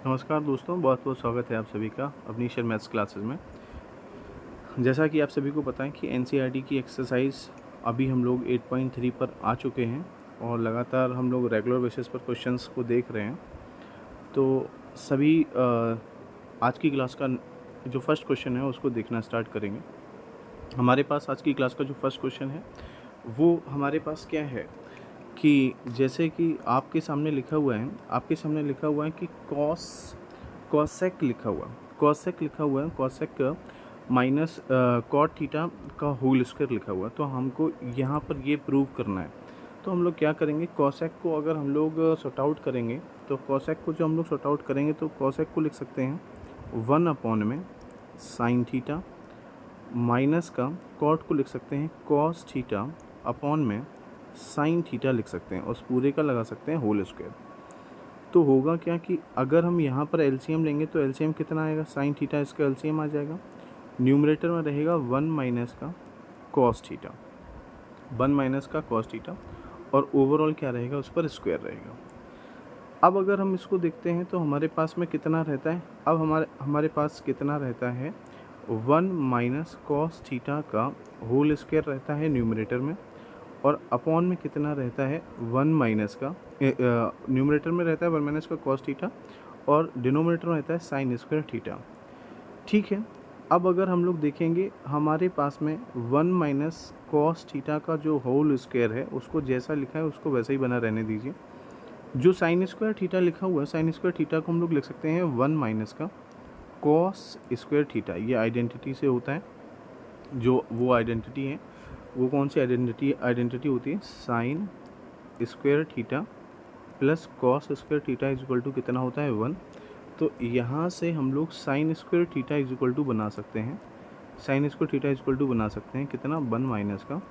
नमस्कार दोस्तों, बहुत बहुत स्वागत है आप सभी का अपनी शेयर मैथ्स क्लासेस में। जैसा कि आप सभी को पता है कि एनसीईआरटी की एक्सरसाइज अभी हम लोग 8.3 पर आ चुके हैं और लगातार हम लोग रेगुलर बेसिस पर क्वेश्चंस को देख रहे हैं। तो सभी आज की क्लास का जो फर्स्ट क्वेश्चन है उसको देखना स्टार्ट करेंगे। हमारे पास आज की क्लास का जो फर्स्ट क्वेश्चन है वो हमारे पास क्या है कि जैसे कि आपके सामने लिखा हुआ है कि कॉसेक लिखा हुआ है कॉसेक माइनस कॉट थीटा का होल स्क्वायर लिखा हुआ है। तो हमको यहाँ पर ये प्रूव करना है। तो हम लोग क्या करेंगे, कॉसेक को अगर हम लोग सॉर्ट आउट करेंगे तो कॉसेक को जो हम लोग सॉर्ट आउट करेंगे तो कॉसेक को लिख सकते हैं 1 में साइन थीटा माइनस का कॉट को लिख सकते हैं कॉस थीटा अपॉन में साइन थीटा लिख सकते हैं और उस पूरे का लगा सकते हैं होल स्क्वायर। तो होगा क्या कि अगर हम यहाँ पर एलसीएम लेंगे तो एलसीएम कितना आएगा, साइन थीटा इसका एलसीएम आ जाएगा। न्यूमरेटर में रहेगा 1 माइनस का कॉस थीटा और ओवरऑल क्या रहेगा, उस पर स्क्वायर रहेगा। अब अगर हम इसको देखते हैं तो हमारे पास में कितना रहता है, अब हमारे पास कितना रहता है 1 माइनस कॉस थीटा का होल स्क्वायर रहता है न्यूमरेटर में और अपॉन में कितना रहता है 1 माइनस का न्यूमरेटर में रहता है 1 माइनस का कॉस थीटा और डिनोमिनेटर में रहता है साइन स्क्वायर थीटा। ठीक है, अब अगर हम लोग देखेंगे हमारे पास में 1 माइनस कॉस थीटा का जो होल स्क्वायर है उसको जैसा लिखा है उसको वैसा ही बना रहने दीजिए। जो साइन स्क्वायर थीटा लिखा हुआ है साइन स्क्वायर थीटा को हम लोग लिख सकते हैं 1 माइनस का कॉस स्क्वायर थीटा। ये आइडेंटिटी से होता है, जो वो आइडेंटिटी है वो कौन सी आइडेंटिटी होती है, sine square theta plus cos square theta is equal to कितना होता है 1। तो यहाँ से हम लोग sine square theta is equal to बना सकते हैं, sine square theta is equal to बना सकते हैं कितना 1 माइनस का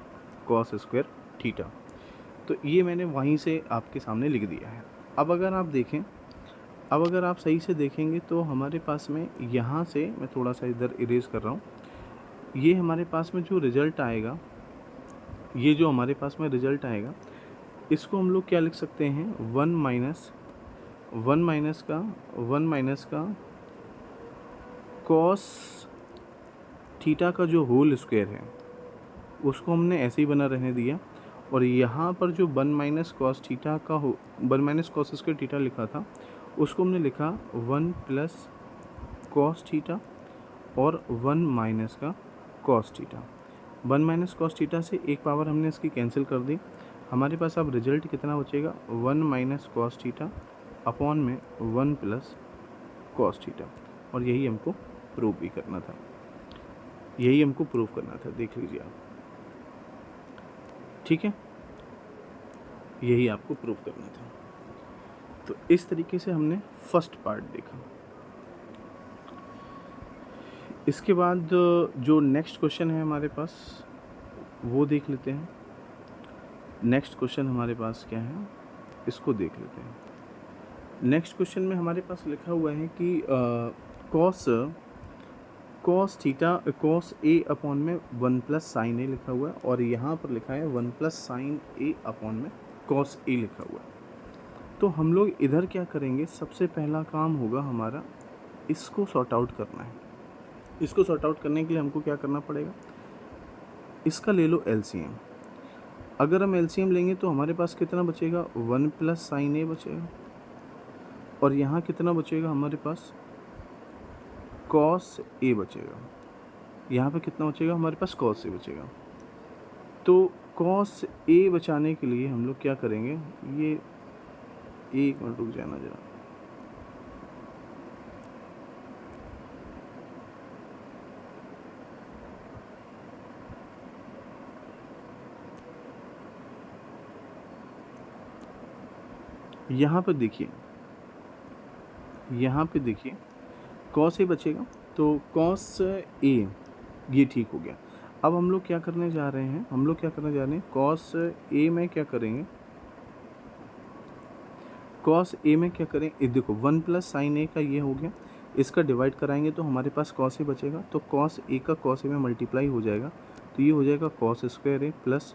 कॉस स्क्वायर थीटा। तो ये मैंने वहीं से आपके सामने लिख दिया है। अब अगर आप सही से देखेंगे तो हमारे पास में यहाँ से मैं थोड़ा सा इधर इरेज कर रहा हूँ, ये हमारे पास में जो रिज़ल्ट आएगा, ये जो हमारे पास में रिज़ल्ट आएगा इसको हम लोग क्या लिख सकते हैं 1 माइनस का कॉस थीटा का जो होल स्क्वायर है उसको हमने ऐसे ही बना रहने दिया और यहाँ पर जो 1 माइनस कॉस थीटा का 1 माइनस कॉस स्क्वायर थीटा लिखा था उसको हमने लिखा 1 प्लस कॉस थीटा और 1 माइनस का cos theta. 1 minus cos theta से एक पावर हमने इसकी कैंसिल कर दी। हमारे पास अब रिजल्ट कितना बचेगा 1 माइनस कॉस थीटा अपॉन में 1 प्लस कॉस थीटा। और यही हमको प्रूव भी करना था, देख लीजिए आप। ठीक है, यही आपको प्रूव करना था। तो इस तरीके से हमने फर्स्ट पार्ट देखा। इसके बाद जो नेक्स्ट क्वेश्चन है हमारे पास वो देख लेते हैं। नेक्स्ट क्वेश्चन हमारे पास क्या है, इसको देख लेते हैं। नेक्स्ट क्वेश्चन में हमारे पास लिखा हुआ है कि कॉस ए अपॉन में 1 प्लस साइन ए लिखा हुआ है और यहाँ पर लिखा है 1 प्लस साइन ए अपॉन में कॉस ए लिखा हुआ है। तो हम लोग इधर क्या करेंगे, सबसे पहला काम होगा हमारा इसको सॉर्ट आउट करना है। इसको सॉर्ट आउट करने के लिए हमको क्या करना पड़ेगा, इसका ले लो एलसीएम। अगर हम एलसीएम लेंगे तो हमारे पास कितना बचेगा 1 प्लस साइन ए बचेगा और यहाँ कितना बचेगा हमारे पास कॉस ए बचेगा। यहाँ पे कितना बचेगा हमारे पास कॉस ए बचेगा। तो कॉस ए बचाने के लिए हम लोग क्या करेंगे, ये एक मिनट रुक जाना जरा। यहाँ पे देखिए कॉस ए बचेगा तो कॉस ए ये ठीक हो गया। अब हम लोग क्या करने जा रहे हैं, कॉस ए में क्या करेंगे, ये देखो 1 प्लस साइन ए का ये हो गया, इसका डिवाइड कराएंगे तो हमारे पास कॉस ए बचेगा। तो कॉस ए का कॉस ए में मल्टीप्लाई हो जाएगा तो ये हो जाएगा कॉस स्क्वायर ए प्लस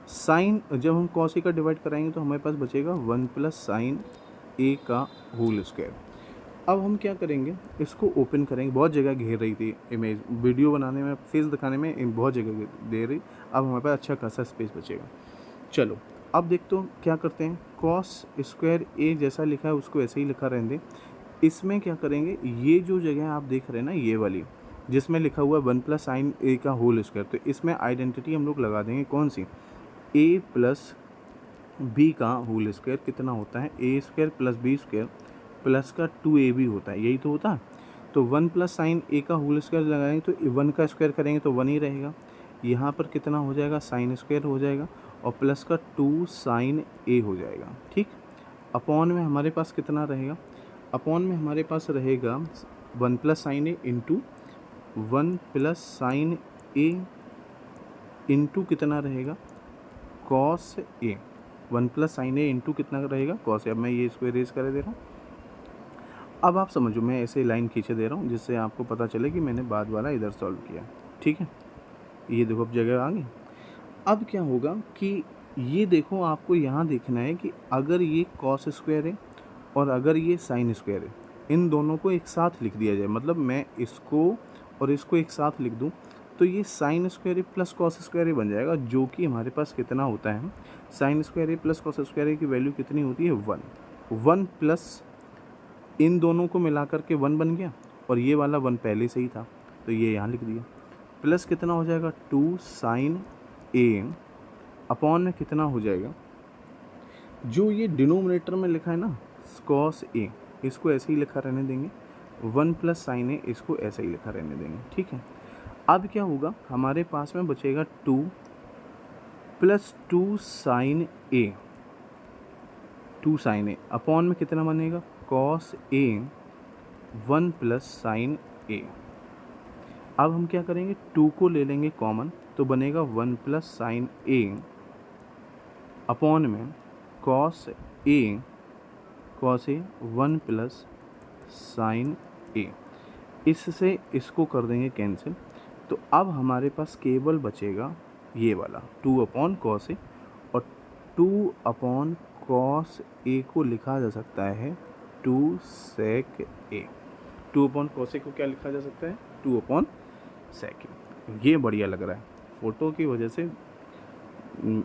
साइन, जब हम कॉस ए का डिवाइड कराएंगे तो हमारे पास बचेगा 1 प्लस साइन ए का होल स्क्वायर। अब हम क्या करेंगे, इसको ओपन करेंगे। बहुत जगह घेर रही थी इमेज, वीडियो बनाने में, फेस दिखाने में बहुत जगह दे रही। अब हमारे पास अच्छा खासा स्पेस बचेगा। चलो अब देखते हो क्या करते हैं, कॉस स्क्वायर ए जैसा लिखा है उसको ऐसे ही लिखा रहने दें। इसमें क्या करेंगे, ये जो जगह आप देख रहे हैं ना, ये वाली जिसमें लिखा हुआ है 1 प्लस साइन ए का होल स्क्वायर, तो इसमें आइडेंटिटी हम लोग लगा देंगे कौन सी, ए प्लस बी का होल स्क्वायर कितना होता है, A square plus B square plus का 2ab होता है, यही तो होता है। तो 1 प्लस साइन ए का होल स्क्वायर लगाएंगे तो 1 का स्क्वायर करेंगे तो 1 ही रहेगा। यहाँ पर कितना हो जाएगा, साइन स्क्वायर हो जाएगा और प्लस का 2 साइन ए हो जाएगा। ठीक, अपॉन में हमारे पास कितना रहेगा, अपॉन में हमारे पास रहेगा 1 प्लस साइन ए इंटू 1 प्लस साइन ए इंटू कितना रहेगा, cos A. 1 plus sign A into कितना रहेगा, कॉस ए। अब मैं ये इसको इरेज कर दे रहा हूँ। अब आप समझो, मैं ऐसे लाइन खींचे दे रहा हूँ जिससे आपको पता चले कि मैंने बाद वाला इधर सॉल्व किया। ठीक है, ये देखो अब जगह आ गई। अब क्या होगा कि ये देखो, आपको यहाँ देखना है कि अगर ये कॉस स्क्वायर है और अगर ये साइन स्क्वायर है, इन दोनों को एक साथ लिख दिया जाए, मतलब मैं इसको और इसको एक साथ लिख दूँ तो ये sine square plus cos square बन जाएगा, जो कि हमारे पास कितना होता है, sine square plus cos square की वैल्यू कितनी होती है, 1 प्लस इन दोनों को मिला करके 1 बन गया और ये वाला 1 पहले से ही था तो ये यहाँ लिख दिया, प्लस कितना हो जाएगा 2 साइन ए अपॉन में कितना हो जाएगा, जो ये डिनोमिनेटर में लिखा है ना कॉस ए, इसको ऐसे ही लिखा रहने देंगे, 1 प्लस साइन ए इसको ऐसे ही लिखा रहने देंगे। ठीक है, अब क्या होगा, हमारे पास में बचेगा 2 प्लस 2 साइन ए, 2 साइन ए अपॉन में कितना बनेगा, कॉस ए 1 प्लस साइन ए। अब हम क्या करेंगे, 2 को ले लेंगे कॉमन तो बनेगा 1 प्लस साइन ए अपॉन में कॉस ए 1 प्लस साइन ए। इससे इसको कर देंगे कैंसिल, तो अब हमारे पास केवल बचेगा ये वाला 2 अपॉन कॉस ए, और 2 अपॉन कॉस ए को लिखा जा सकता है 2 सेक ए। 2 अपॉन कॉस ए को क्या लिखा जा सकता है, 2 अपॉन सेक ए। ये बढ़िया लग रहा है, फ़ोटो की वजह से,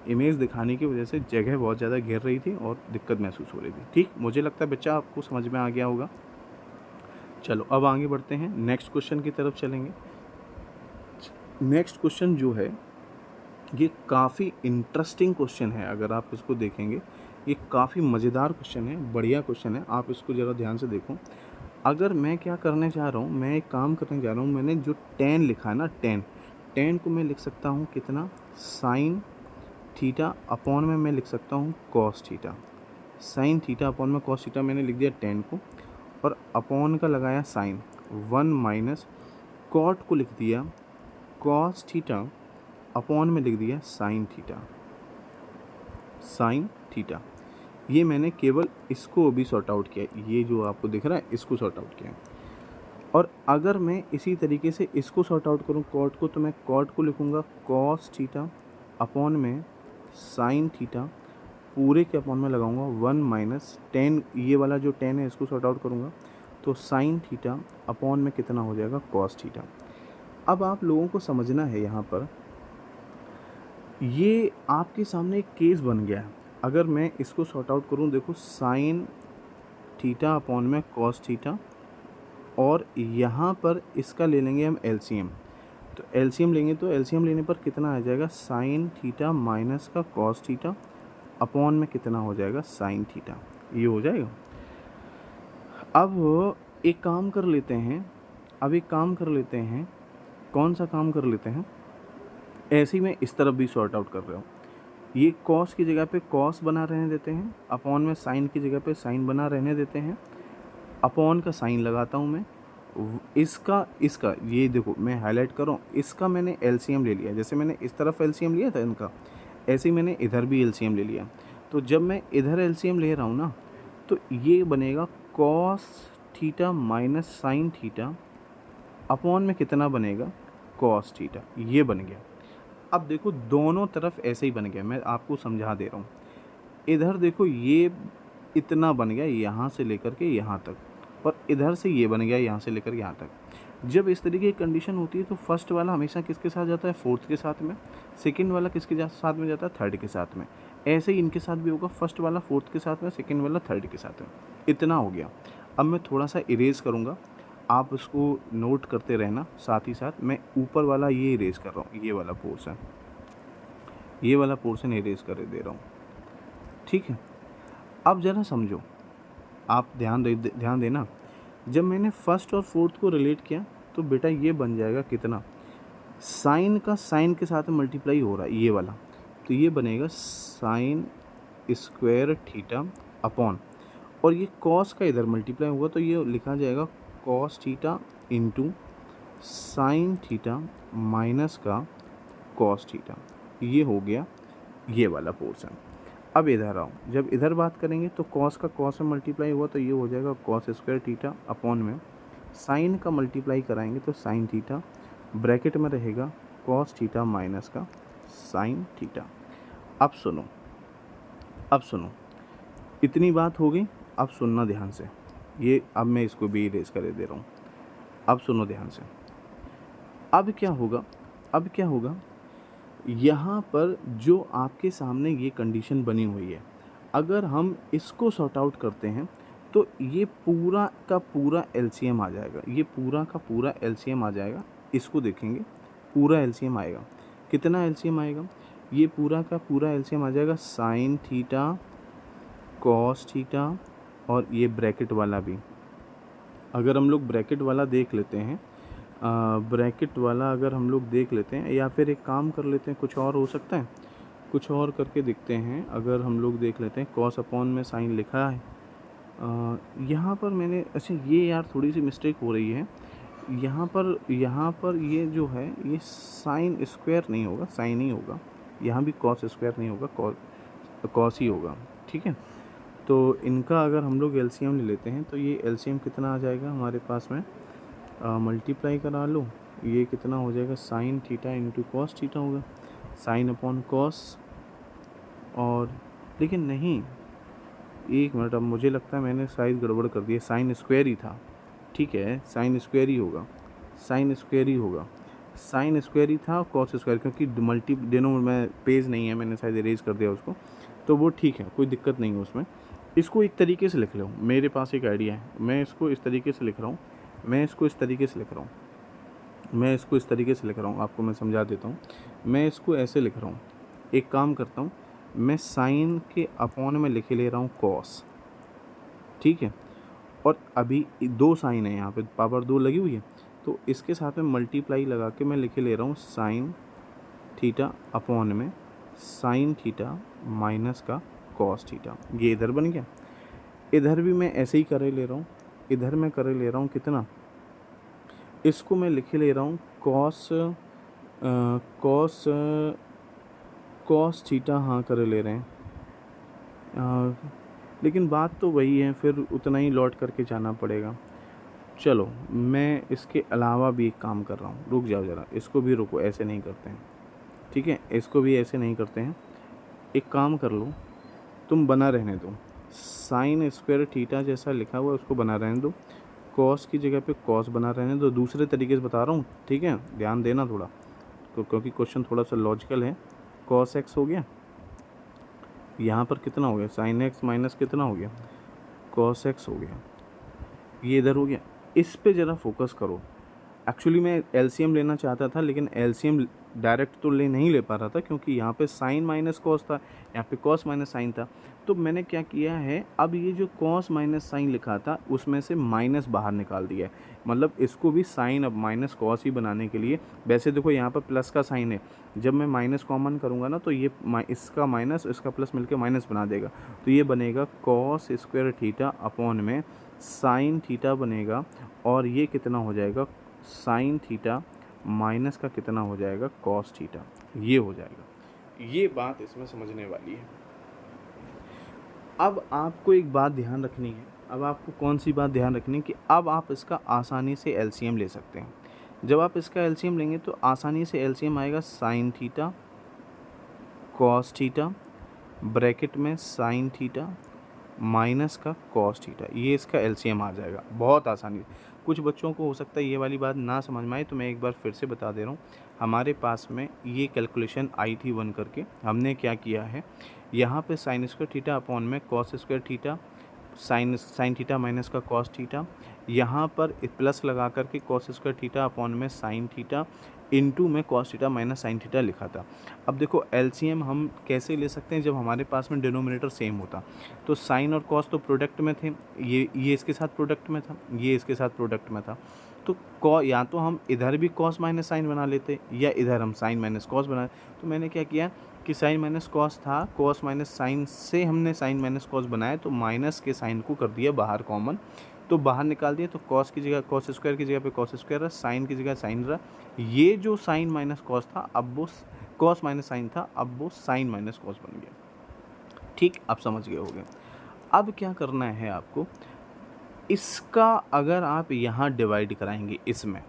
इमेज दिखाने की वजह से जगह बहुत ज़्यादा घेर रही थी और दिक्कत महसूस हो रही थी। ठीक, मुझे लगता है बच्चा आपको समझ में आ गया होगा। चलो अब आगे बढ़ते हैं, नेक्स्ट क्वेश्चन की तरफ चलेंगे। नेक्स्ट क्वेश्चन जो है ये काफ़ी इंटरेस्टिंग क्वेश्चन है, अगर आप इसको देखेंगे ये काफ़ी मज़ेदार क्वेश्चन है, बढ़िया क्वेश्चन है, आप इसको ज़रा ध्यान से देखो। अगर मैं क्या करने जा रहा हूँ, मैं एक काम करने जा रहा हूँ, मैंने जो tan लिखा है ना, tan को मैं लिख सकता हूँ कितना, साइन थीटा अपॉन में मैं लिख सकता हूँ cos theta, sine theta upon में कॉस थीटा मैंने लिख दिया tan को, और अपॉन का लगाया साइन, 1 माइनस कॉट को लिख दिया कॉस थीटा अपॉन में लिख दिया साइन थीटा। ये मैंने केवल इसको भी सॉर्ट आउट किया, ये जो आपको दिख रहा है इसको सॉर्ट आउट किया। और अगर मैं इसी तरीके से इसको सॉर्ट आउट करूँ कॉट को, तो मैं कॉट को लिखूँगा कॉस थीटा अपॉन में साइन थीटा, पूरे के अपॉन में लगाऊंगा 1 माइनस tan, ये वाला जो tan है इसको सॉर्ट आउट करूँगा तो साइन थीटा अपॉन में कितना हो जाएगा, कॉस थीटा। अब आप लोगों को समझना है यहाँ पर, ये आपके सामने एक केस बन गया है। अगर मैं इसको सॉर्ट आउट करूँ, देखो साइन थीटा अपॉन में कॉस थीटा, और यहाँ पर इसका ले लेंगे हम एलसीएम, तो एलसीएम लेंगे तो एलसीएम लेने पर कितना आ जाएगा, साइन थीटा माइनस का कॉस थीटा अपॉन में कितना हो जाएगा, साइन थीटा, ये हो जाएगा। अब एक काम कर लेते हैं, कौन सा काम कर लेते हैं, ऐसे ही मैं इस तरफ भी सॉर्ट आउट कर रहा हूँ। ये कॉस की जगह पे कॉस बना रहने देते हैं, अपॉन में साइन की जगह पे साइन बना रहने देते हैं, अपॉन का साइन लगाता हूँ मैं, इसका ये देखो मैं हाईलाइट कर रहा हूँ, इसका मैंने एलसीएम ले लिया, जैसे मैंने इस तरफ एलसीएम लिया था इनका, ऐसे ही मैंने इधर भी एलसीएम ले लिया। तो जब मैं इधर एलसीएम ले रहा हूँ ना, तो ये बनेगा cos theta minus sine theta upon में कितना बनेगा, कॉस थीटा, ये बन गया। अब देखो दोनों तरफ ऐसे ही बन गया, मैं आपको समझा दे रहा हूँ। इधर देखो ये इतना बन गया यहाँ से लेकर के यहाँ तक, और इधर से ये बन गया यहाँ से लेकर यहाँ तक। जब इस तरीके की कंडीशन होती है तो फर्स्ट वाला हमेशा किसके साथ जाता है, फोर्थ के साथ में, सेकंड वाला किसके साथ में जाता है, थर्ड के साथ में। ऐसे ही इनके साथ भी होगा, फर्स्ट वाला फोर्थ के साथ में, सेकंड वाला थर्ड के साथ में। इतना हो गया। अब मैं थोड़ा सा इरेज करूँगा, आप उसको नोट करते रहना। साथ ही साथ मैं ऊपर वाला ये इरेज कर रहा हूँ, ये वाला पोर्शन इरेज कर दे रहा हूँ, ठीक है। अब ज़रा समझो, आप ध्यान देना। जब मैंने फर्स्ट और फोर्थ को रिलेट किया तो बेटा ये बन जाएगा कितना, साइन का साइन के साथ मल्टीप्लाई हो रहा है ये वाला, तो ये बनेगा साइन स्क्वायर थीटा अपॉन, और ये कॉस का इधर मल्टीप्लाई होगा तो ये लिखा जाएगा cos theta into sine theta minus का कॉस थीटा। ये हो गया ये वाला पोर्शन। अब इधर आओ, जब इधर बात करेंगे तो कॉस का कॉस में मल्टीप्लाई हुआ तो ये हो जाएगा कॉस स्क्वायर थीटा अपॉन में साइन का मल्टीप्लाई कराएंगे तो साइन थीटा, ब्रैकेट में रहेगा कॉस थीटा माइनस का साइन थीटा। अब सुनो, इतनी बात हो गई। अब सुनना ध्यान से, ये अब मैं इसको भी इरेज कर दे रहा हूँ। अब सुनो ध्यान से, अब क्या होगा, यहाँ पर जो आपके सामने ये कंडीशन बनी हुई है, अगर हम इसको सॉर्ट आउट करते हैं तो ये पूरा का पूरा एलसीएम आ जाएगा, ये पूरा का पूरा एलसीएम आ जाएगा। इसको देखेंगे, पूरा एलसीएम आएगा। कितना एलसीएम आएगा, ये पूरा का पूरा एलसीएम आ जाएगा साइन थीटा कॉस थीटा, और ये ब्रैकेट वाला भी। अगर हम लोग ब्रैकेट वाला देख लेते हैं, अगर हम लोग देख लेते हैं, या फिर एक काम कर लेते हैं, कुछ और हो सकता है, कुछ और करके देखते हैं। अगर हम लोग देख लेते हैं कॉस अपॉन में साइन लिखा है, यहाँ पर मैंने, अच्छा ये यार थोड़ी सी मिस्टेक हो रही है। यहाँ पर ये जो है ये साइन स्क्वायर नहीं होगा, साइन ही होगा। यहाँ भी कॉस स्क्वायर नहीं होगा, कॉस ही होगा, ठीक है। तो इनका अगर हम लोग एलसीएम ले लेते हैं तो ये एलसीएम कितना आ जाएगा हमारे पास में, मल्टीप्लाई करा लो, ये कितना हो जाएगा, sign theta into cos theta होगा, साइन अपॉन कॉस। और लेकिन नहीं, एक मिनट, अब मुझे लगता है मैंने शायद गड़बड़ कर दी, साइन स्क्वायर ही था, ठीक है, साइन स्क्वायर ही होगा, साइन स्क्वायर ही था, कॉस स्क्वायर, क्योंकि दोनों में पेज नहीं है, मैंने शायद इरेज कर दिया उसको, तो वो ठीक है, कोई दिक्कत नहीं है उसमें। इसको एक तरीके से लिख लो, मेरे पास एक आइडिया है, मैं इसको इस तरीके से लिख रहा हूँ, आपको मैं समझा देता हूँ। मैं इसको ऐसे लिख रहा हूँ, एक काम करता हूँ, मैं साइन के अपॉन में लिखे ले रहा हूँ कॉस, ठीक है। और अभी दो साइन है, यहाँ पे पावर 2 लगी हुई है, तो इसके साथ में मल्टीप्लाई लगा के मैं लिखे ले रहा हूँ साइन थीटा अपॉन में साइन थीटा माइनस का कॉस थीटा। ये इधर बन गया। इधर भी मैं ऐसे ही करे ले रहा हूँ, इधर मैं करे ले रहा हूँ कितना, इसको मैं लिखे ले रहा हूँ कॉस थीटा, हाँ करे ले रहे हैं, लेकिन बात तो वही है, फिर उतना ही लौट करके जाना पड़ेगा। चलो मैं इसके अलावा भी एक काम कर रहा हूँ, रुक जाओ ज़रा, इसको भी रुको, ऐसे नहीं करते हैं, ठीक है, इसको भी ऐसे नहीं करते हैं। एक काम कर लो, तुम बना रहने दो, साइन स्क्वायर थीटा जैसा लिखा हुआ है उसको बना रहने दो, कॉस की जगह पे कॉस बना रहने दो। दूसरे तरीके से बता रहा हूँ, ठीक है, ध्यान देना थोड़ा, क्योंकि क्वेश्चन थोड़ा सा लॉजिकल है। कॉस एक्स हो गया, यहाँ पर कितना हो गया, साइन एक्स माइनस कितना हो गया, कॉस एक्स हो गया, ये इधर हो गया। इस पे ज़रा फोकस करो। एक्चुअली मैं एलसीएम लेना चाहता था, लेकिन एलसीएम डायरेक्ट तो नहीं ले पा रहा था, क्योंकि यहाँ पे साइन माइनस कॉस था, यहाँ पे कॉस माइनस साइन था। तो मैंने क्या किया है, अब ये जो कॉस माइनस साइन लिखा था उसमें से माइनस बाहर निकाल दिया है, मतलब इसको भी साइन अब माइनस कॉस ही बनाने के लिए। वैसे देखो यहाँ पर प्लस का साइन है, जब मैं माइनस कॉमन करूँगा ना तो ये इसका माइनस इसका प्लस मिलकर माइनस बना देगा, तो ये बनेगा कॉस स्क्वायर थीटा अपॉन में साइन थीटा बनेगा, और ये कितना हो जाएगा, साइन थीटा माइनस का कितना हो जाएगा, कॉस थीटा, ये हो जाएगा। ये बात इसमें समझने वाली है। अब आपको एक बात ध्यान रखनी है, अब आपको कौन सी बात ध्यान रखनी है कि अब आप इसका आसानी से एलसीएम ले सकते हैं। जब आप इसका एलसीएम लेंगे तो आसानी से एलसीएम आएगा sine theta cos theta, bracket में साइन थीटा माइनस का कॉस थीटा, ये इसका एलसीएम आ जाएगा। बहुत आसानी, कुछ बच्चों को हो सकता है ये वाली बात ना समझ में आए, तो मैं एक बार फिर से बता दे रहा हूँ। हमारे पास में ये कैलकुलेशन आई थी 1 करके, हमने क्या किया है, यहाँ पे साइन स्क्वायर थीटा अपॉन में cos square theta, sine theta minus का कॉस थीटा, यहाँ पर प्लस लगा करके कॉस स्क्वायर थीटा अपॉन में साइन थीटा इनटू में cos theta minus sine theta लिखा था। अब देखो एलसीएम हम कैसे ले सकते हैं, जब हमारे पास में डिनोमिनेटर सेम होता। तो साइन और कॉस तो प्रोडक्ट में थे, ये इसके साथ प्रोडक्ट में था, ये इसके साथ प्रोडक्ट में था। तो या तो हम इधर भी कॉस माइनस साइन बना लेते, या इधर हम साइन माइनस कॉस बना। तो मैंने क्या किया कि साइन माइनस कॉस था, कॉस माइनस साइन से हमने साइन माइनस कॉस बनाया, तो माइनस के साइन को कर दिया बाहर कॉमन, तो बाहर निकाल दिया। तो कॉस की जगह कॉस स्क्वायर की जगह पे कॉस स्क्वायर रहा, साइन की जगह साइन रहा। ये जो साइन माइनस कॉस था, अब वो कॉस माइनस साइन था, अब वो साइन माइनस कॉस बन गया। ठीक, आप समझ गए होंगे। अब क्या करना है आपको, इसका अगर आप यहाँ डिवाइड कराएंगे इसमें,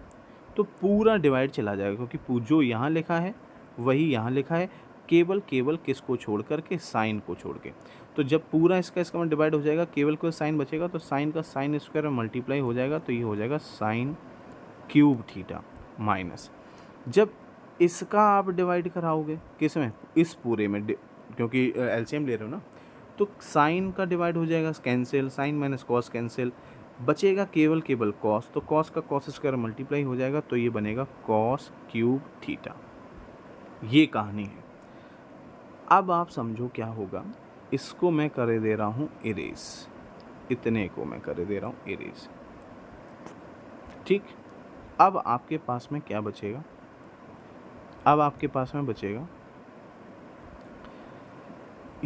तो पूरा डिवाइड चला जाएगा, क्योंकि जो यहाँ लिखा है वही यहाँ लिखा है, केवल किसको छोड़ करके, साइन को छोड़ के। तो जब पूरा इसका में डिवाइड हो जाएगा, केवल कोई साइन बचेगा, तो साइन का साइन स्क्वायर में मल्टीप्लाई हो जाएगा, तो ये हो जाएगा साइन क्यूब थीटा माइनस। जब इसका आप डिवाइड कराओगे किस में, इस पूरे में, क्योंकि एलसीएम ले रहे हो ना, तो साइन का डिवाइड हो जाएगा, cancel, sine minus cos cancel, बचेगा केवल कॉस। तो कॉस का कॉस स्क्वायर मल्टीप्लाई हो जाएगा, तो ये बनेगा कॉस क्यूब थीटा। ये कहानी है। अब आप समझो क्या होगा, इसको मैं करे दे रहा हूँ इरेज, इतने को मैं करे दे रहा हूँ इरेज। ठीक, अब आपके पास में क्या बचेगा, अब आपके पास में बचेगा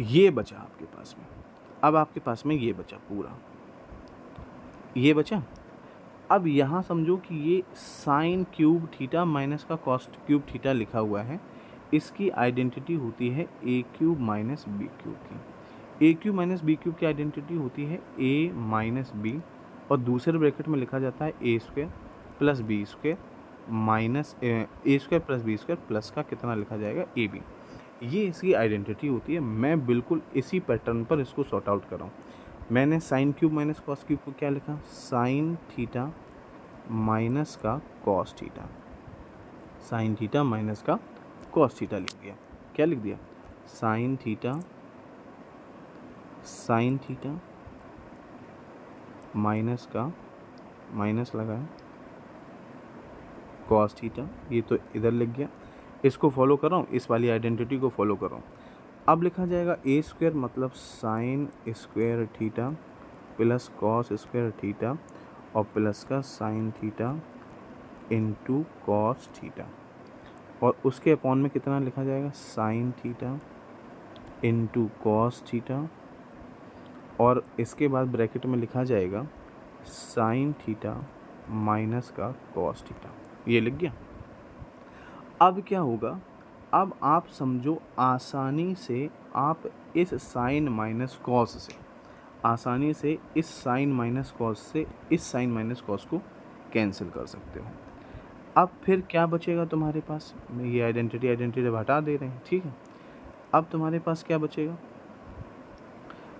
ये बचा आपके पास में, अब आपके पास में ये बचा, पूरा ये बचा। अब यहाँ समझो कि ये साइन क्यूब थीटा माइनस का कॉस क्यूब थीटा लिखा हुआ है, इसकी आइडेंटिटी होती है ए क्यूब माइनस बी क्यूब की। ए क्यूब माइनस बी क्यूब की आइडेंटिटी होती है ए माइनस बी, और दूसरे ब्रैकेट में लिखा जाता है A square plus B square minus A square plus B square plus का कितना लिखा जाएगा, ए बी। ये इसकी आइडेंटिटी होती है। मैं बिल्कुल इसी पैटर्न पर इसको सॉर्ट आउट कर रहा हूँ। मैंने sine cube minus cos cube को क्या लिखा, साइन थीटा माइनस का cos theta, sine theta minus का कॉस थीटा लिख दिया। क्या लिख दिया, साइन थीटा माइनस का, माइनस लगाया, कॉस थीटा, ये तो इधर लिख गया। इसको फॉलो कर रहा हूँ, इस वाली आइडेंटिटी को फॉलो कर रहा हूँ। अब लिखा जाएगा ए स्क्वायर मतलब sign square theta plus cos square theta और प्लस का sign theta into cos theta, और उसके अपॉन में कितना लिखा जाएगा, sign theta into cos theta, और इसके बाद ब्रैकेट में लिखा जाएगा साइन थीटा माइनस का कॉस थीटा। ये लिख गया। अब क्या होगा, अब आप समझो आसानी से आप इस साइन माइनस कॉस से, आसानी से इस साइन माइनस कॉस से इस साइन माइनस कॉस को कैंसिल कर सकते हो। अब फिर क्या बचेगा तुम्हारे पास, मैं ये आइडेंटिटी हटा दे रहे हैं, ठीक है। अब तुम्हारे पास क्या बचेगा,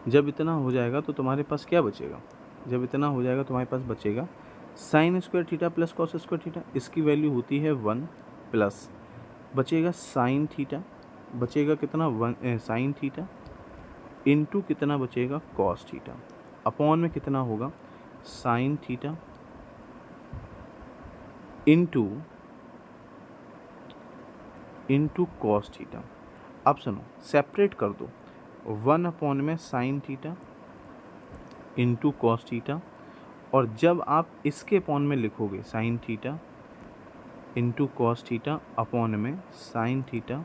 जब इतना हो जाएगा तो तुम्हारे पास क्या बचेगा, जब इतना हो जाएगा तुम्हारे पास बचेगा sign square theta plus cos square theta, इसकी वैल्यू होती है 1 प्लस बचेगा साइन थीटा, बचेगा कितना 1 साइन थीटा इंटू कितना बचेगा कॉस थीटा, अपॉन में कितना होगा sine theta into cos theta. अब सुनो, सेपरेट कर दो, 1 अपॉन में sine theta into cos theta, और जब आप इसके अपॉन में लिखोगे sine theta into cos theta upon में sine theta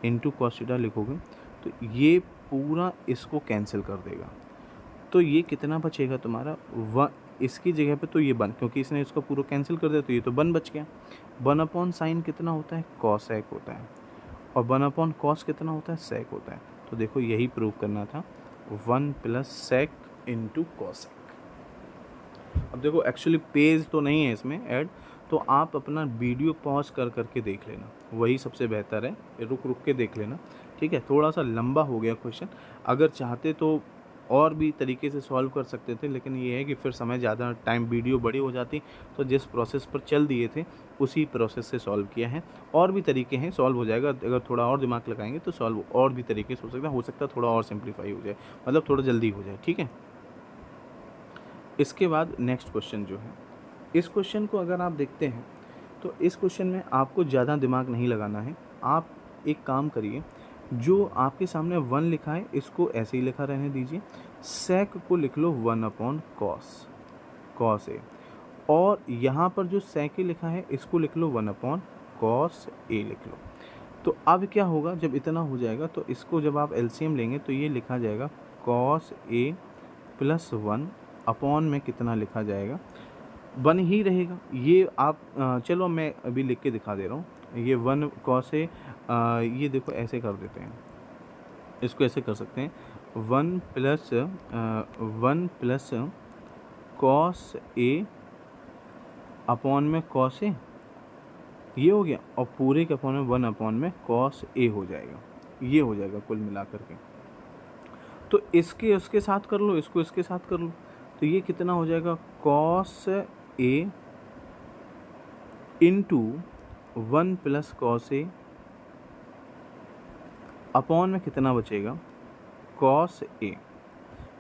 into cos theta लिखोगे, तो ये पूरा इसको कैंसिल कर देगा। तो ये कितना बचेगा तुम्हारा, इसकी जगह पे तो ये 1, क्योंकि इसने इसको पूरा कैंसिल कर दिया, तो ये तो 1 बच गया। 1 अपॉन साइन कितना होता है, कॉसेक होता है, और 1 अपॉन कॉस कितना होता है, सेक होता है। तो देखो यही प्रूव करना था, 1 प्लस सेक इंटू कॉसेक। अब देखो एक्चुअली पेज तो नहीं है इसमें ऐड, तो आप अपना वीडियो पॉज कर करके देख लेना, वही सबसे बेहतर है, रुक रुक के देख लेना, ठीक है। थोड़ा सा लंबा हो गया क्वेश्चन, अगर चाहते तो और भी तरीके से सॉल्व कर सकते थे, लेकिन ये है कि फिर समय ज़्यादा टाइम वीडियो बड़ी हो जाती, तो जिस प्रोसेस पर चल दिए थे उसी प्रोसेस से सॉल्व किया है। और भी तरीके हैं, सॉल्व हो जाएगा, अगर थोड़ा और दिमाग लगाएंगे तो सॉल्व और भी तरीके से हो सकता है थोड़ा और सिंप्लीफाई हो जाए, मतलब थोड़ा जल्दी हो जाए, ठीक है। इसके बाद नेक्स्ट क्वेश्चन जो है, इस क्वेश्चन को अगर आप देखते हैं तो इस क्वेश्चन में आपको ज़्यादा दिमाग नहीं लगाना है। आप एक काम करिए, जो आपके सामने 1 लिखा है इसको ऐसे ही लिखा रहने दीजिए, सेक को लिख लो 1/cos, cos ए, और यहाँ पर जो सेक ए लिखा है इसको लिख लो 1/cos ए लिख लो। तो अब क्या होगा, जब इतना हो जाएगा तो इसको जब आप एलसीएम लेंगे तो ये लिखा जाएगा cos ए प्लस 1 अपॉन में कितना लिखा जाएगा, 1 ही रहेगा। ये आप चलो मैं अभी लिख के दिखा दे रहा हूँ। ये 1 cos ए, ये देखो ऐसे कर देते हैं, इसको ऐसे कर सकते हैं, 1 प्लस cos ए अपॉन में cos ए, ये हो गया, और पूरे के अपॉन में 1 अपॉन में cos ए हो जाएगा, ये हो जाएगा कुल मिलाकर के। तो इसके उसके साथ कर लो, इसको इसके साथ कर लो, तो ये कितना हो जाएगा, cos ए इंटू 1 प्लस cos ए अपॉन में कितना बचेगा, cos ए।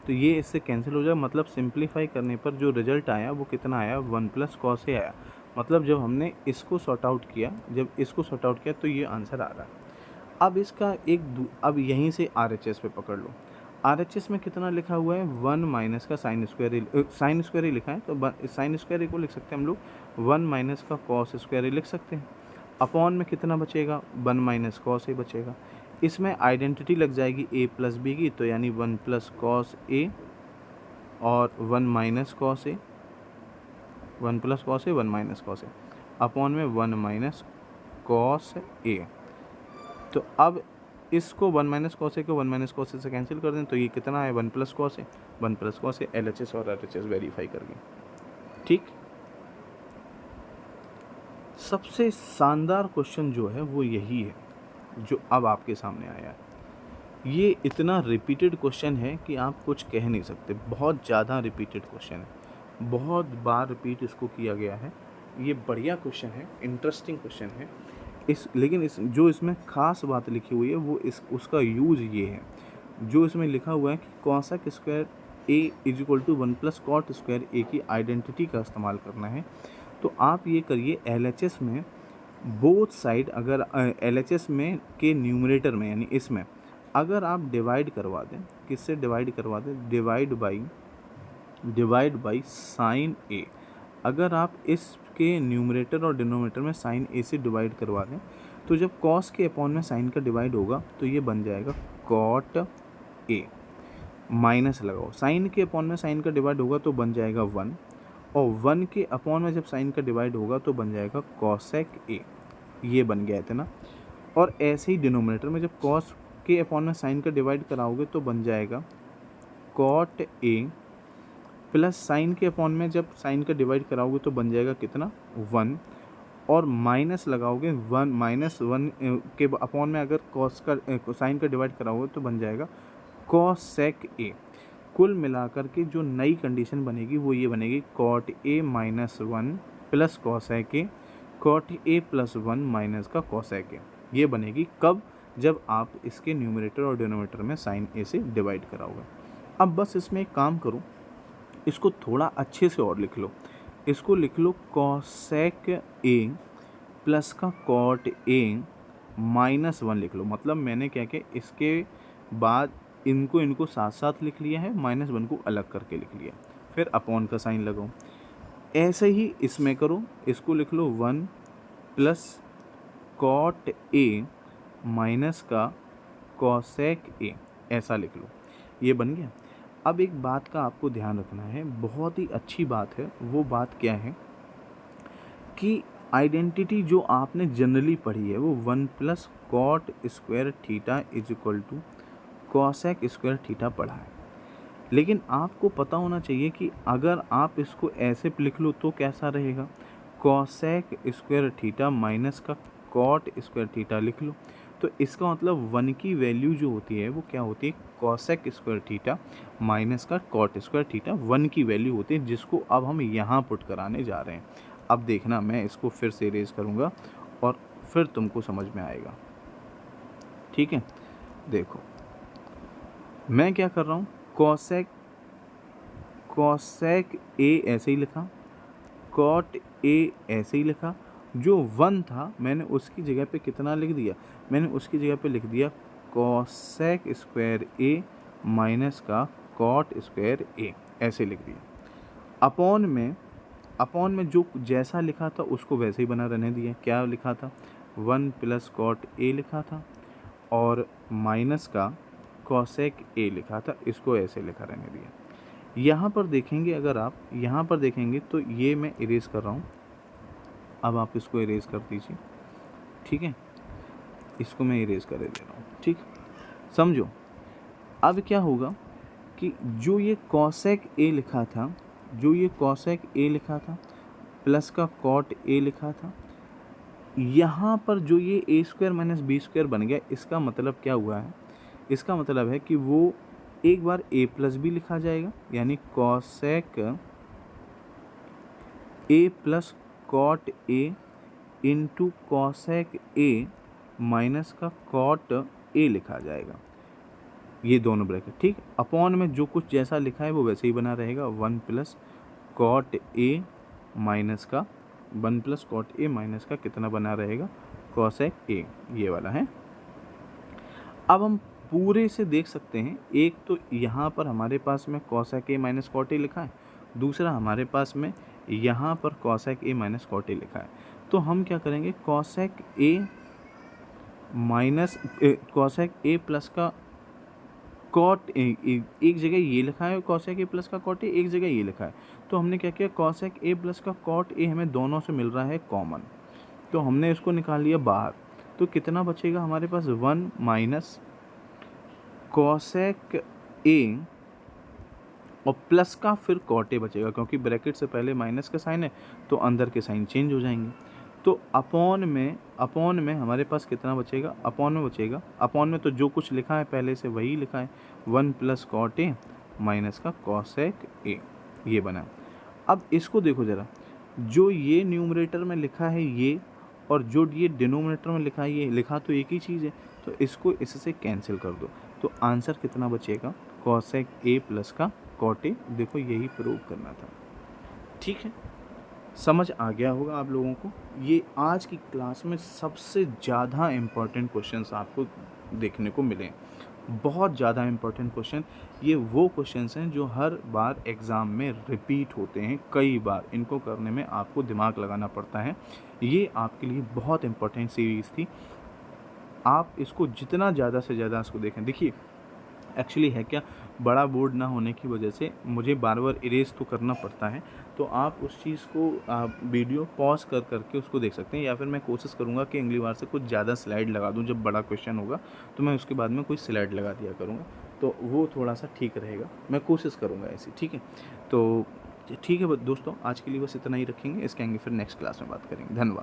तो ये इससे कैंसिल हो जाएगा, मतलब सिंप्लीफाई करने पर जो रिजल्ट आया वो कितना आया, 1 प्लस cos ए आया। मतलब जब हमने इसको सॉर्ट आउट किया, जब इसको सॉर्ट आउट किया तो ये आंसर आ रहा है। अब इसका अब यहीं से RHS पे पकड़ लो। RHS में कितना लिखा हुआ है, 1 माइनस का साइन स्क्वायर ही लिखा है, तो साइन स्क्वायर को लिख सकते हैं हम लोग, 1 माइनस का कॉस स्क्वायर लिख सकते हैं। अपॉन में कितना बचेगा, 1 माइनस कॉस ए बचेगा। इसमें आइडेंटिटी लग जाएगी a प्लस बी की, तो यानी 1 प्लस कॉस ए और 1 minus cos A, 1 plus cos A 1 minus cos A upon में 1 माइनस कॉस ए। तो अब इसको 1 माइनस कॉस ए को 1 माइनस कॉस ए से कैंसिल कर दें, तो ये कितना है, 1 plus cos A, 1 plus cos A, LHS और RHS वेरीफाई करके, ठीक। सबसे शानदार क्वेश्चन जो है वो यही है जो अब आपके सामने आया है। ये इतना रिपीटेड क्वेश्चन है कि आप कुछ कह नहीं सकते, बहुत ज़्यादा रिपीटेड क्वेश्चन है, बहुत बार रिपीट इसको किया गया है। ये बढ़िया क्वेश्चन है, इंटरेस्टिंग क्वेश्चन है। लेकिन जो इसमें ख़ास बात लिखी हुई है वो उसका यूज़ ये है, जो इसमें लिखा हुआ है कि cosec square A is equal to 1 plus cot square A की आइडेंटिटी का इस्तेमाल करना है। तो आप ये करिए, LHS में बोथ साइड, अगर LHS में के न्यूमरेटर में यानी इसमें अगर आप डिवाइड करवा दें, किससे डिवाइड करवा दें, डिवाइड बाई साइन ए, अगर आप इसके न्यूमरेटर और डिनोमिनेटर में साइन ए से डिवाइड करवा दें, तो जब कॉस के अपॉन में साइन का डिवाइड होगा तो ये बन जाएगा कॉट ए, माइनस लगाओ, साइन के अपॉन में साइन का डिवाइड होगा तो बन जाएगा 1, और 1 के अपॉन में जब साइन का डिवाइड होगा तो बन जाएगा कॉसेक ए, ये बन गया इतना। और ऐसे ही डिनोमिनेटर में जब कॉस के अपॉन में साइन का डिवाइड कराओगे तो बन जाएगा कॉट ए, प्लस साइन के अपॉन में जब साइन का डिवाइड कराओगे तो बन जाएगा कितना, 1, और माइनस लगाओगे 1 माइनस 1 के अपॉन में अगर कॉस का साइन का डिवाइड कराओगे तो बन जाएगा कॉसेक ए। कुल मिलाकर के जो नई कंडीशन बनेगी वो ये बनेगी, cot A minus 1 plus cosec A, cot A plus 1 minus का कॉसेक ए। ये बनेगी कब, जब आप इसके न्यूमरेटर और डिनोमिनेटर में साइन ए से डिवाइड कराओगे। अब बस इसमें एक काम करो, इसको थोड़ा अच्छे से और लिख लो, इसको लिख लो कॉसेक ए प्लस का कॉट ए माइनस 1 लिख लो। मतलब मैंने क्या किया, इसके बाद इनको साथ साथ लिख लिया है, -1 को अलग करके लिख लिया, फिर अपॉन का साइन लगाओ। ऐसे ही इसमें करो, इसको लिख लो 1 प्लस कॉट ए माइनस का कॉसेक ए, ऐसा लिख लो, ये बन गया। अब एक बात का आपको ध्यान रखना है, बहुत ही अच्छी बात है, वो बात क्या है कि आइडेंटिटी जो आपने जनरली पढ़ी है वो 1 plus cot square theta is equal to cosec square theta पढ़ा है। लेकिन आपको पता होना चाहिए कि अगर आप इसको ऐसे लिख लो तो कैसा रहेगा, कॉसेक स्क्वायर थीटा माइनस का कॉट स्क्वायर थीटा लिख लो। तो इसका मतलब 1 की वैल्यू जो होती है वो क्या होती है, कॉसेक स्क्वायर थीटा माइनस का कॉट स्क्वायर थीटा 1 की वैल्यू होती है, जिसको अब हम यहाँ पुट कराने जा रहे हैं। अब देखना, मैं इसको फिर से इरेज करूँगा और फिर तुमको समझ में आएगा, ठीक है। देखो मैं क्या कर रहा हूँ, कॉसेक ए ऐसे ही लिखा, कॉट ए ऐसे ही लिखा, जो 1 था मैंने उसकी जगह पे कितना लिख दिया, मैंने उसकी जगह पे लिख दिया कॉसेक स्क्वायर ए माइनस का कॉट स्क्वायर ए, ऐसे लिख दिया। अपॉन में जो जैसा लिखा था उसको वैसे ही बना रहने दिया। क्या लिखा था, 1 प्लस कॉट ए लिखा था और माइनस का कॉसेक ए लिखा था, इसको ऐसे लिखा रहने दिया। यहाँ पर देखेंगे, अगर आप यहाँ पर देखेंगे तो ये मैं इरेज कर रहा हूँ, अब आप इसको इरेज कर दीजिए, ठीक है। इसको मैं इरेज कर दे रहा हूँ, ठीक। समझो अब क्या होगा कि जो ये कॉसेक ए लिखा था, प्लस का कॉट ए लिखा था, यहाँ पर जो ये ए स्क्वायर माइनस बी स्क्वायर बन गया, इसका मतलब क्या हुआ है, इसका मतलब है कि वो एक बार ए प्लस बी लिखा जाएगा, यानी cosec A plus cot A into cosec A minus का कॉट ए लिखा जाएगा, ये दोनों ब्रैकेट, ठीक। अपॉन में जो कुछ जैसा लिखा है वो वैसे ही बना रहेगा, 1 प्लस कॉट ए माइनस का कितना बना रहेगा, कॉसेक ए, ये वाला है। अब हम पूरे से देख सकते हैं, एक तो यहाँ पर हमारे पास में cosec A minus cot A लिखा है, दूसरा हमारे पास में यहाँ पर cosec A minus cot A लिखा है। तो हम क्या करेंगे, कॉसेक ए प्लस का कॉट ए, एक जगह ये लिखा है कॉसेक ए प्लस का कॉट ए, एक जगह ये लिखा है, तो हमने क्या किया, कॉसेक ए प्लस का कॉट ए हमें दोनों से मिल रहा है कॉमन, तो हमने इसको निकाल लिया बाहर। तो कितना बचेगा हमारे पास, 1 माइनस कॉसेक ए और प्लस का फिर कॉट ए बचेगा, क्योंकि ब्रैकेट से पहले माइनस का साइन है तो अंदर के साइन चेंज हो जाएंगे। तो अपॉन में हमारे पास कितना बचेगा, अपॉन में तो जो कुछ लिखा है पहले से वही लिखा है, 1 प्लस कॉट ए माइनस का कॉसेक ए, ये बना। अब इसको देखो ज़रा, जो ये न्यूमरेटर में लिखा है ये, और जो ये डिनोमिनेटर में लिखा है ये, लिखा तो एक ही चीज़ है, तो इसको इससे कैंसिल कर दो, तो आंसर कितना बचेगा, कॉसेक ए प्लस का कॉट ए। देखो यही प्रूव करना था, ठीक है। समझ आ गया होगा आप लोगों को। ये आज की क्लास में सबसे ज़्यादा इम्पोर्टेंट क्वेश्चंस आपको देखने को मिले, बहुत ज़्यादा इम्पोर्टेंट क्वेश्चन। ये वो क्वेश्चंस हैं जो हर बार एग्ज़ाम में रिपीट होते हैं कई बार, इनको करने में आपको दिमाग लगाना पड़ता है। ये आपके लिए बहुत इम्पोर्टेंट सीरीज़ थी, आप इसको जितना ज़्यादा से ज़्यादा इसको देखें। देखिए एक्चुअली है क्या, बड़ा बोर्ड ना होने की वजह से मुझे बार बार इरेज तो करना पड़ता है, तो आप उस चीज़ को वीडियो पॉज कर करके उसको देख सकते हैं, या फिर मैं कोशिश करूँगा कि अगली बार से कुछ ज़्यादा स्लाइड लगा दूँ। जब बड़ा क्वेश्चन होगा तो मैं उसके बाद में कोई स्लाइड लगा दिया करूँगा, तो वो थोड़ा सा ठीक रहेगा, मैं कोशिश करूँगा ऐसी, ठीक है। तो ठीक है दोस्तों, आज के लिए बस इतना ही रखेंगे, इसके आगे फिर नेक्स्ट क्लास में बात करेंगे। धन्यवाद।